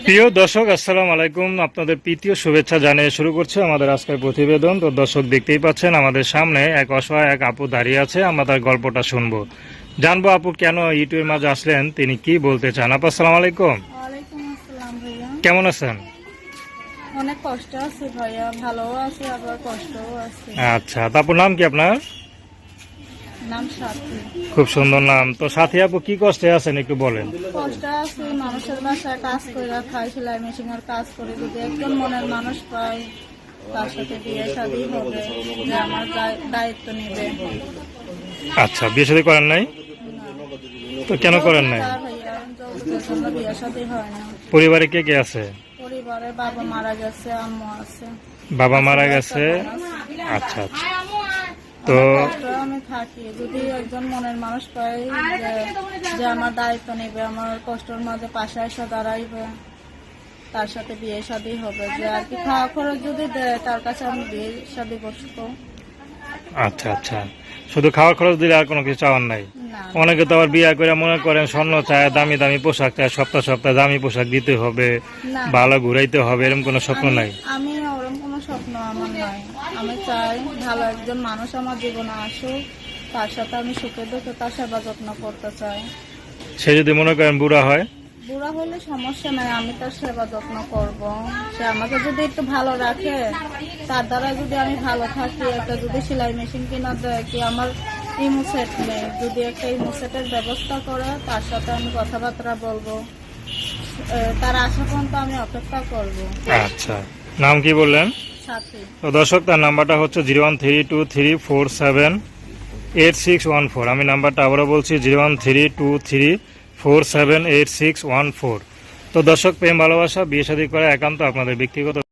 প্রিয় দর্শক, আসসালামু আলাইকুম। আপনাদের প্রীতীয় শুভেচ্ছা জানিয়ে শুরু করছে আমাদের আজকের প্রতিবেদন। তো দর্শক, দেখতেই পাচ্ছেন আমাদের সামনে এক অসহায় এক আপু দাঁড়িয়ে আছে। আমরা তার গল্পটা শুনবো, জানবো আপু কেন ইউটিউবের মাঝে আসলেন, তিনি কি বলতে চান। আপু আসসালামু আলাইকুম। ওয়ালাইকুম আসসালাম ভাইয়া। কেমন আছেন? অনেক কষ্ট আছে ভাইয়া, ভালোও আছে আবার কষ্টও আছে। আচ্ছা, তো আপুর নাম কি আপনার? নাম সাথী। খুব সুন্দর নাম। তো সাথী আপু, কি কষ্টে আছেন একটু বলেন। কষ্ট আছে, মানুষের বাসায় কাজ করে খাই, সেলাই মেশিনের কাজ করে। যদি একজন মনের মানুষ পাই, তার সাথে বিয়ে শাদী হবে, যে আমার দায়িত্ব নেবে। আচ্ছা, বিয়ে শাদী করেন নাই? তো কেন করেন নাই? ভাইয়া, যৌতুকের জন্য বিয়ে শাদী হয় না। পরিবারে কে কে আছে? পরিবারে বাবা মারা গেছে, আম্মু আছে। বাবা মারা গেছে। আচ্ছা আচ্ছা। তো কষ্ট আমি থাকি, যদি একজন মনের মানুষ পাই যে আমার দায়িত্ব নেবে, আমার কষ্টের মাঝে পাশে এসে দাঁড়াইবে, তার সাথে বিয়ে শাদী হবে, যে আর কি খাওয়া খরচ যদি দেয়, তার কাছে আমি বিয়ে শাদী বসবো। আচ্ছা আচ্ছা, শুধু খাওয়ার খরচ দিলে আর কোনো কিছু চাওয়ার নাই? না, অনেকে তো আবার বিয়ে করে মনে করেন স্বর্ণ চায়, দামি দামি পোশাক চায়, সপ্তাহ সপ্তাহ দামি পোশাক দিতে হবে, না, ভালো ঘুরাইতে হবে, এরকম কোনো স্বপ্ন নাই? আমি ওরকম কোনো স্বপ্ন আমার নাই। আমি চাই ভালো একজন মানুষ আমার জীবনে আসুক, তার সাথে আমি সুখে দুঃখে তার সেবা যত্ন করতে চাই। সে যদি মনে করেন বুড়া হয়? বুড়া হলে সমস্যা নাই, আমি তার সেবা যত্ন করব। সে আমাকে যদি একটু ভালো রাখে, তার দ্বারা যদি আমি ভালো থাকি, একটা যদি সেলাই মেশিন কিনা দেয়, কি আমার ইমো সেট নেই, যদি একটা ইমো সেটের ব্যবস্থা করে, তার সাথে আমি কথাবার্তা বলবো, তার আশা পর্যন্ত আমি অপেক্ষা করব। আচ্ছা, নাম কি বললেন? সাথী। তো দর্শক, তার নাম্বারটা হচ্ছে 01323478614। আমি নাম্বারটা আবারও বলছি, 01323478614। তো দর্শক, প্রেম ভালোবাসা বিয়ে শাদী করা একান্ত আপনাদের ব্যক্তিগত